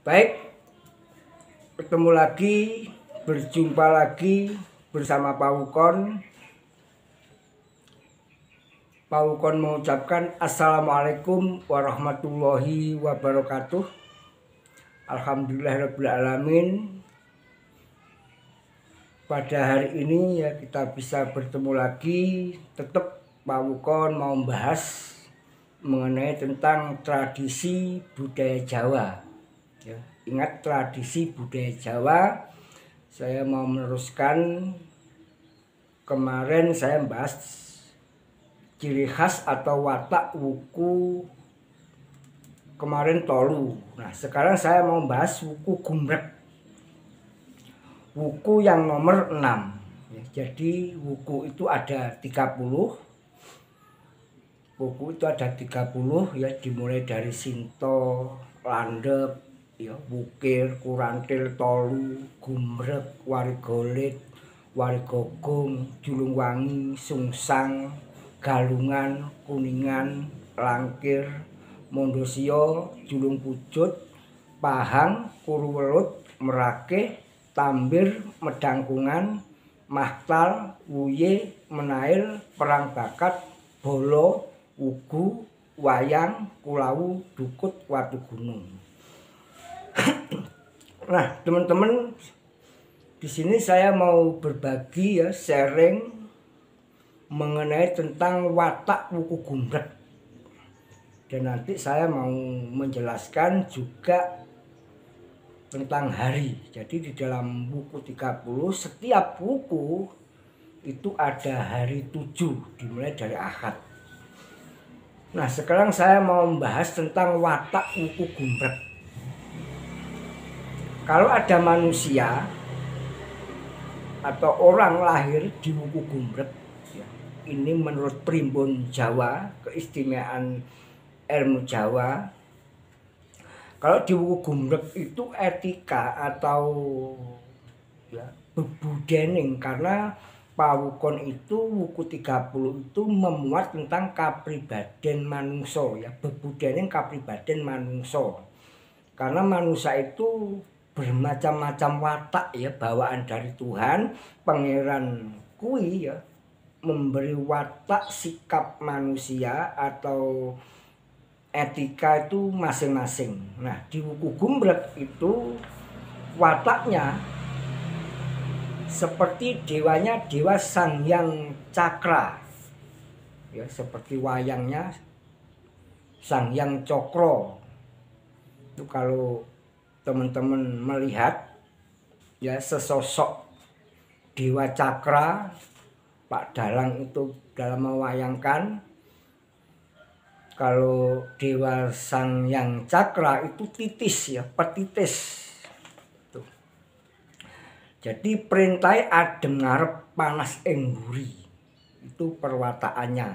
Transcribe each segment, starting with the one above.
Baik, bertemu lagi, berjumpa lagi bersama Pak Wukon. Pak Wukon mengucapkan Assalamualaikum warahmatullahi wabarakatuh. Alhamdulillahirrabbilalamin. Pada hari ini ya kita bisa bertemu lagi. Tetap Pak Wukon mau membahas mengenai tentang tradisi budaya Jawa. Ya, ingat tradisi budaya Jawa. Saya mau meneruskan. Kemarin saya membahas ciri khas atau watak wuku kemarin tolu. Nah, sekarang saya mau membahas wuku gumrek. Wuku yang nomor 6. Ya, jadi wuku itu ada 30. Wuku itu ada 30 ya, dimulai dari Sinto, Landep, ya, Wukir, Kurantil, Tolu, Gumrek, Warigolit, Warigogong, Julungwangi, Sungsang, Galungan, Kuningan, Langkir, Mondosio, Julung Pucut, Pahang, Kuruwelut, Merakeh, Tambir, Medangkungan, Mahtal, Wuye, Menail, Perang Bakat, Bolo, Wugu, Wayang, Kulawu, Dukut, Watu Gunung. Nah, teman-teman, di sini saya mau berbagi ya, sharing mengenai tentang watak wuku gumrek. Dan nanti saya mau menjelaskan juga tentang hari. Jadi di dalam wuku 30 setiap wuku itu ada hari 7 dimulai dari Ahad. Nah, sekarang saya mau membahas tentang watak wuku gumrek. Kalau ada manusia atau orang lahir di wuku gumrek, ya, ini menurut Primbon Jawa, keistimewaan ilmu Jawa. Kalau di wuku gumrek itu etika atau ya, bebudening, karena Pak Wukon itu wuku 30 itu memuat tentang kapribaden manungso ya, bebudening kapribaden manungso. Karena manusia itu bermacam-macam watak ya, bawaan dari Tuhan. Pangeran kui ya memberi watak sikap manusia atau etika itu masing-masing. Nah, di wuku gumrek itu wataknya seperti dewanya Dewa Sanghyang Cakra. Ya, seperti wayangnya Sanghyang Cokro. Itu kalau teman-teman melihat ya sesosok Dewa Cakra, Pak Dalang itu dalam mewayangkan. Kalau Dewa Sanghyang Cakra itu titis ya, petitis. Tuh. Jadi perintai adem ngarep panas engguri. Itu perwataannya.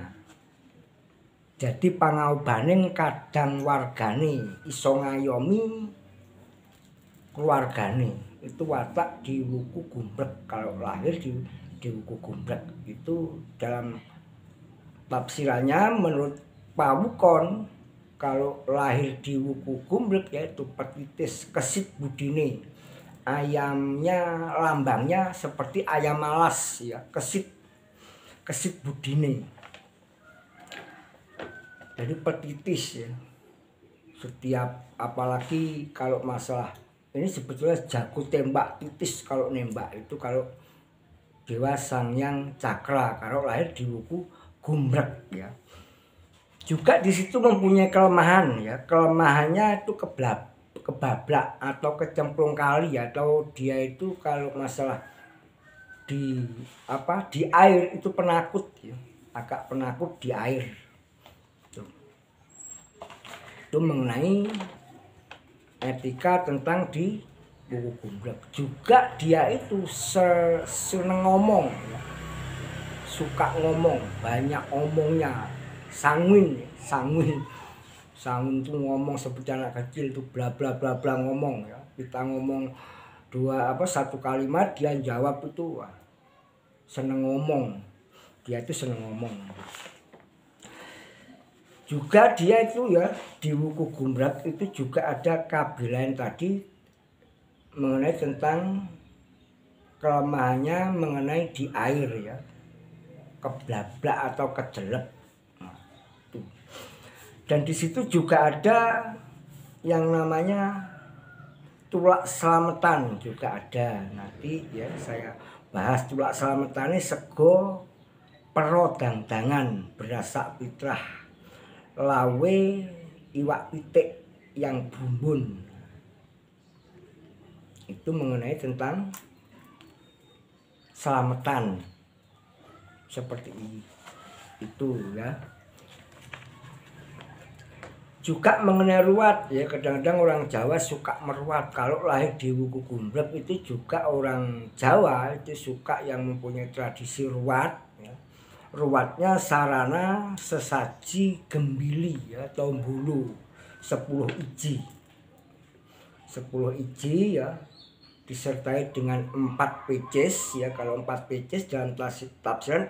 Jadi pangaubaning kadang wargane iso ngayomi keluargane. Itu watak di wuku gumrek. Kalau lahir di wuku gumrek itu dalam tafsirannya menurut Pak Wukon, kalau lahir di wuku gumrek yaitu petitis kesit budine. Ayamnya lambangnya seperti ayam malas ya, kesit budine. Jadi petitis ya. Setiap apalagi kalau masalah ini sebetulnya jago tembak titis kalau nembak itu kalau Dewa Sanghyang Cakra kalau lahir di wuku gumrek ya. Juga di situ mempunyai kelemahan ya. Kelemahannya itu kebablak atau kecemplung kali, atau dia itu kalau masalah di air itu penakut ya. Agak penakut di air. Itu mengenai etika tentang di wuku gumrek. Juga dia itu seneng ngomong ya. Suka ngomong, banyak omongnya, sanguin itu ngomong seperti anak kecil itu bla bla bla bla ngomong ya. Kita ngomong satu kalimat dia jawab itu seneng ngomong. Dia itu seneng ngomong. Juga dia itu ya di Wuku Gumbrap itu juga ada kabilan tadi mengenai tentang kelemahannya mengenai di air ya, keblablak atau kejelek. Nah, dan di situ juga ada yang namanya tulak selamatan juga ada. Nanti ya saya bahas tulak selamatan ini sego pero dangdangan berasak fitrah lawe iwak pitik yang bumbun. Itu mengenai tentang selamatan seperti itu ya. Juga mengenai ruat ya, kadang-kadang orang Jawa suka meruat. Kalau lahir di Wuku Gumbrap itu juga orang Jawa itu suka yang mempunyai tradisi ruat ya. Ruatnya sarana sesaji gembili ya, atau bulu 10 iji. 10 iji ya disertai dengan 4 peces ya. Kalau 4 peces dalam tafsiran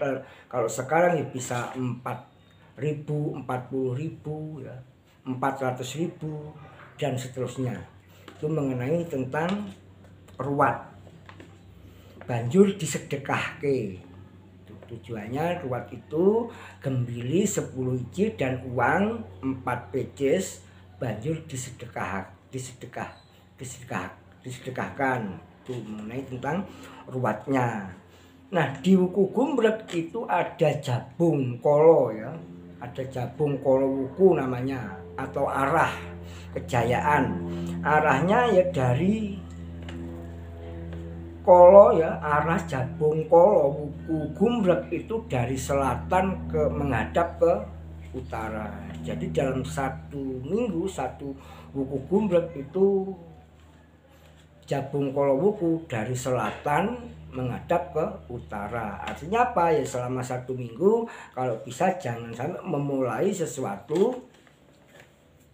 kalau sekarang ya bisa 4.000, 40.000 ya, 400.000 dan seterusnya. Itu mengenai tentang ruat. Banjur disedekahke. Tujuannya ruat itu gembili 10 iji dan uang 4 peces banjur disedekahkan. Itu mengenai tentang ruatnya. Nah, di Wuku Gumbrap itu ada jabung kolo ya. Ada jabung kolo wuku namanya, atau arah kejayaan. Arahnya ya dari kolo ya, arah jabung kolo Wuku Gumbrap itu dari selatan ke menghadap ke utara. Jadi dalam satu minggu satu Wuku Gumbrap itu jabung kolo wuku dari selatan menghadap ke utara. Artinya apa ya, selama satu minggu kalau bisa jangan sampai memulai sesuatu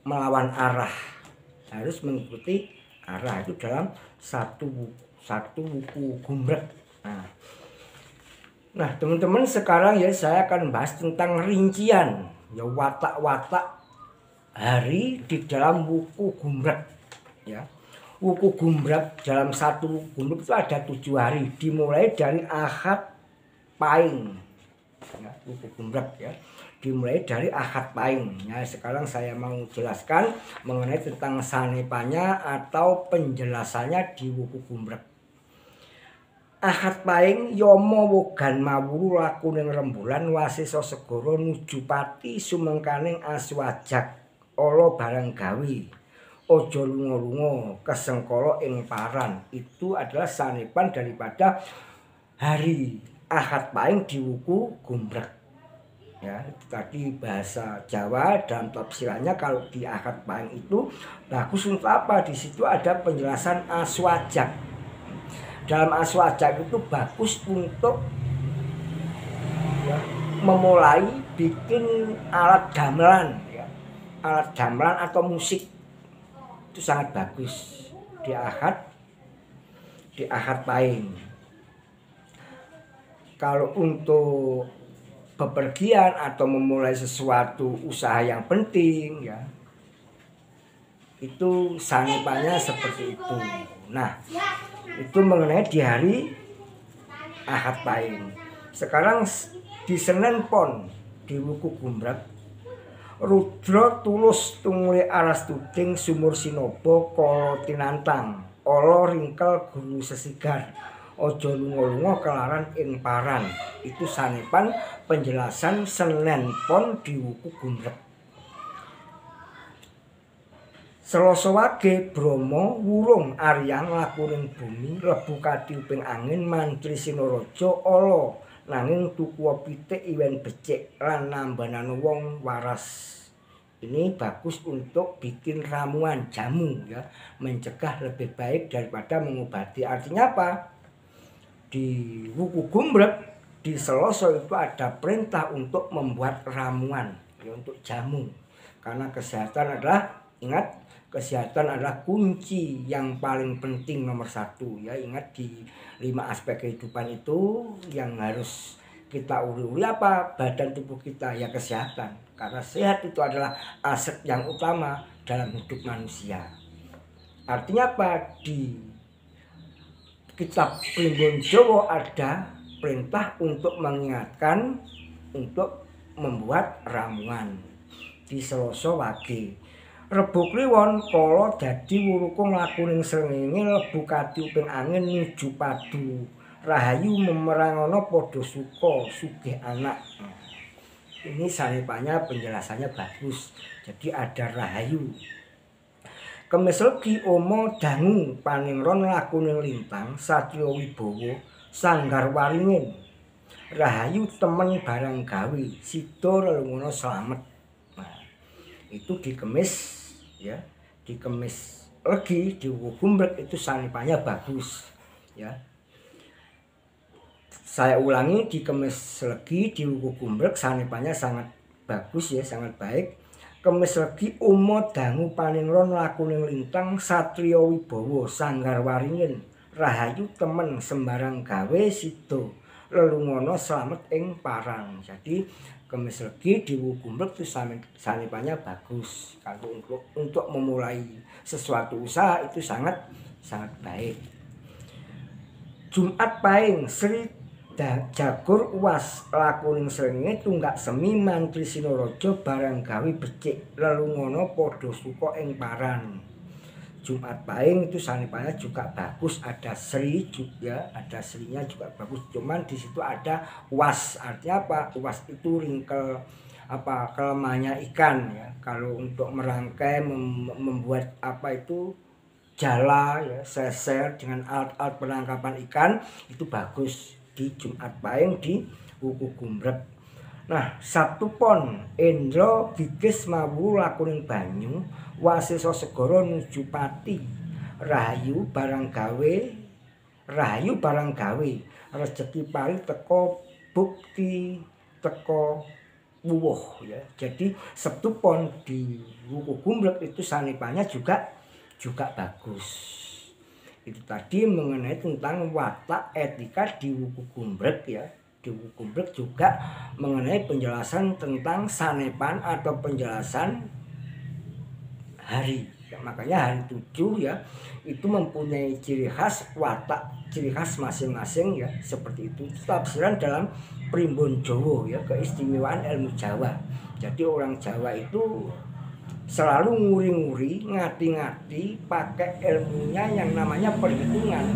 melawan arah, harus mengikuti arah. Itu dalam satu Wuku Gumbrap. Nah teman-teman, sekarang ya saya akan bahas tentang rincian ya, watak-watak hari di dalam Wuku Gumbrap ya. Wuku Gumbrap dalam satu Gumbrap itu ada 7 hari, dimulai dari Ahad Pahing ya, Wuku Gumbrap ya, dimulai dari Ahad Pahing ya. Sekarang saya mau jelaskan mengenai tentang sanepanya atau penjelasannya di Wuku Gumbrap. Ahad Pahing yomo wogan mawuru lakuning rembulan wasisa segara nuju pati sumengkaning aswajak ala barang gawi ojo lunga-lunga kesengkala ing paran. Itu adalah sanepan daripada hari Ahad Pahing di Wuku Gumbrap ya. Itu tadi bahasa Jawa dan tafsirannya. Kalau di Ahad Pahing itu bagus untuk apa? Di situ ada penjelasan aswajak. Dalam aswajak itu bagus untuk ya, memulai bikin alat gamelan ya. Alat gamelan atau musik itu sangat bagus di Ahad Pahing. Kalau untuk bepergian atau memulai sesuatu usaha yang penting ya, itu sanepannya seperti itu. Nah, itu mengenai di hari Ahad Pahing. Sekarang di Senen Pon di Wuku Gumbrap, Rudra tulus tumuli aras tuding sumur sinoba kala tinantang ala ringkel guru sesigar aja lunga-lunga kelaran ing paran. Itu sanepan penjelasan Senen Pon di Wuku Gumbrap. Selasa wage Brahma wurung aryang lakuning bumi lebu katiuping angin mantri Sinaraja ala nanging tukuwa pitik iwen becik lan nambanana wong waras. Ini bagus untuk bikin ramuan jamu ya, mencegah lebih baik daripada mengobati. Artinya apa? Di Wuku Gumbrap di Selasa itu ada perintah untuk membuat ramuan ya, untuk jamu. Karena kesehatan adalah, ingat, kesehatan adalah kunci yang paling penting nomor 1 ya. Ingat di 5 aspek kehidupan itu yang harus kita uri-uri apa badan tubuh kita, ya kesehatan. Karena sehat itu adalah aset yang utama dalam hidup manusia. Artinya apa? Di kitab Primbon Jawa ada perintah untuk mengingatkan untuk membuat ramuan di Selasa Wage. Rebo Kliwon kala dadi wuruku nglakuning srengenge lebu kati uping angin nuju padu. Rahayu memerangana padha suka sugih anak. Ini sanepanya penjelasannya bagus. Jadi ada rahayu. Kemis legi Oma dangu paningron lakuning lintang Satriya Wibawa sanggar waringin. Rahayu temen barang gawe sida lelungana slamet. Nah, itu di Kemis ya, di Kemis legi di Gumbrek itu sanepanya bagus ya. Saya ulangi, di Kemis legi di Gumbrek sanepanya sangat bagus ya, sangat baik. Kemis legi Uma dangu paningron lakuning lintang Satriya Wibawa sanggar waringin. Rahayu temen sembarang gawe sida lelungana slamet ing parang. Jadi Kemis legi di Gumbrek itu sanepanya bagus. Kalau untuk memulai sesuatu usaha itu sangat baik. Jumat Pahing Sri Jagur uwas lakuning srengenge tunggak semi mantri Sinaraja barang gawe becik lelungana padha suka ing paran. Jumat Pahing itu sanepanya juga bagus, ada Sri juga, ada Srinya juga bagus. Cuman di situ ada was, artinya apa? Was itu ringkel apa kelemahannya ikan ya. Kalau untuk merangkai membuat apa itu jala ya, seser dengan alat-alat penangkapan ikan itu bagus di Jumat Pahing di Wuku Gumbrek. Nah, Sabtu Pon Endra gigis mawuh lakuning banyu wasisa segara nuju pati. Rahayu barang gawe rejeki pari teko bukti teko wuwuh ya. Jadi Sabtu Pon di Wuku Gumbrek itu sanepanya juga bagus. Itu tadi mengenai tentang watak etika di Wuku Gumbrek ya. Di Wuku Gumbrek juga mengenai penjelasan tentang sanepan atau penjelasan hari. Ya, makanya hari 7 ya itu mempunyai ciri khas watak, ciri khas masing-masing ya, seperti itu. Tafsiran dalam Primbon Jawa ya, keistimewaan ilmu Jawa. Jadi orang Jawa itu selalu nguri-nguri, ngati-ngati pakai ilmunya yang namanya perhitungan.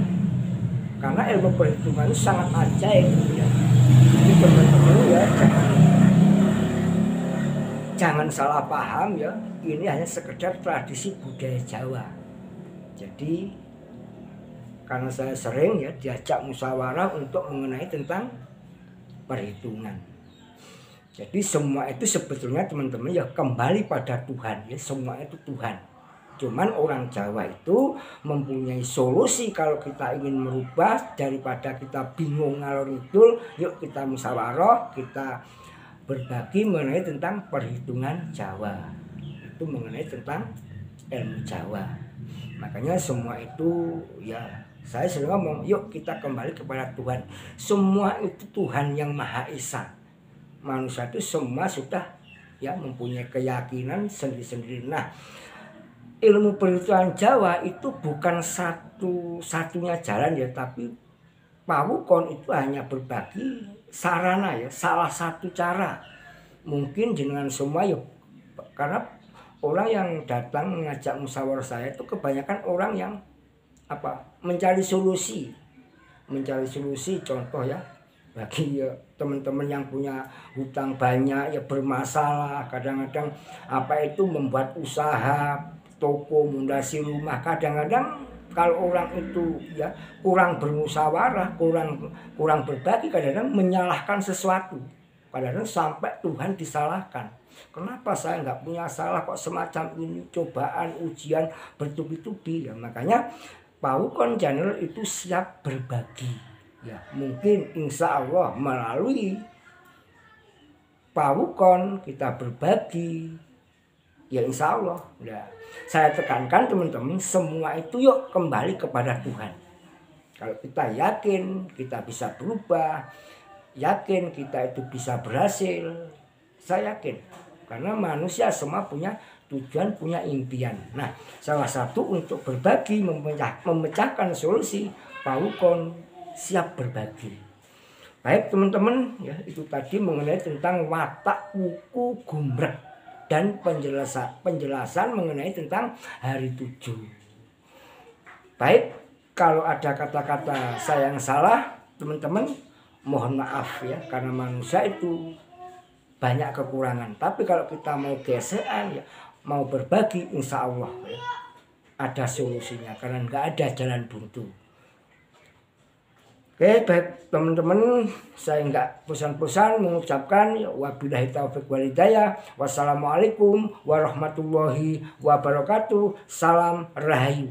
Karena ilmu perhitungan itu sangat ajaib ya. Jadi teman-teman ya jangan salah paham ya. Ini hanya sekedar tradisi budaya Jawa. Jadi karena saya sering ya diajak musyawarah untuk mengenai tentang perhitungan. Jadi semua itu sebetulnya teman-teman ya kembali pada Tuhan ya, semua itu Tuhan. Cuman orang Jawa itu mempunyai solusi kalau kita ingin merubah, daripada kita bingung ngalor ngidul, yuk kita musyawarah, kita berbagi mengenai tentang perhitungan Jawa. Itu mengenai tentang ilmu Jawa. Makanya semua itu ya saya sering ngomong, yuk kita kembali kepada Tuhan. Semua itu Tuhan yang Maha Esa. Manusia itu semua sudah ya mempunyai keyakinan sendiri-sendiri. Nah, ilmu perhitungan Jawa itu bukan satu-satunya jalan ya, tapi Pawukon itu hanya berbagi sarana ya, salah satu cara. Mungkin dengan semua ya, karena orang yang datang mengajak musyawarah saya itu kebanyakan orang yang mencari solusi. Contoh ya, bagi ya, teman-teman yang punya hutang banyak ya, bermasalah, kadang-kadang membuat usaha toko, mondasi rumah, kadang-kadang kalau orang itu ya kurang bermusyawarah, kurang berbagi, kadang-kadang menyalahkan sesuatu, kadang-kadang sampai Tuhan disalahkan. Kenapa saya nggak punya salah kok semacam ini, cobaan, ujian bertubi-tubi ya. Makanya Pawukon Channel itu siap berbagi. Ya, mungkin insya Allah melalui Pawukon kita berbagi, ya insya Allah. Ya, saya tekankan teman-teman, semua itu yuk kembali kepada Tuhan. Kalau kita yakin kita bisa berubah, yakin kita itu bisa berhasil. Saya yakin. Karena manusia semua punya tujuan, punya impian. Nah, salah satu untuk berbagi, memecahkan solusi, Pak Wukon siap berbagi. Baik teman-teman, ya itu tadi mengenai tentang watak wuku gumrah dan penjelasan mengenai tentang hari 7. Baik, kalau ada kata-kata saya yang salah, teman-teman mohon maaf ya, karena manusia itu banyak kekurangan. Tapi kalau kita mau gesekan ya, mau berbagi, insya Allah ya, ada solusinya, karena nggak ada jalan buntu. Oke, baik teman-teman, saya nggak bosan-bosan mengucapkan wabillahi taufiq wal hidayah. Wassalamualaikum warahmatullahi wabarakatuh. Salam Rahayu.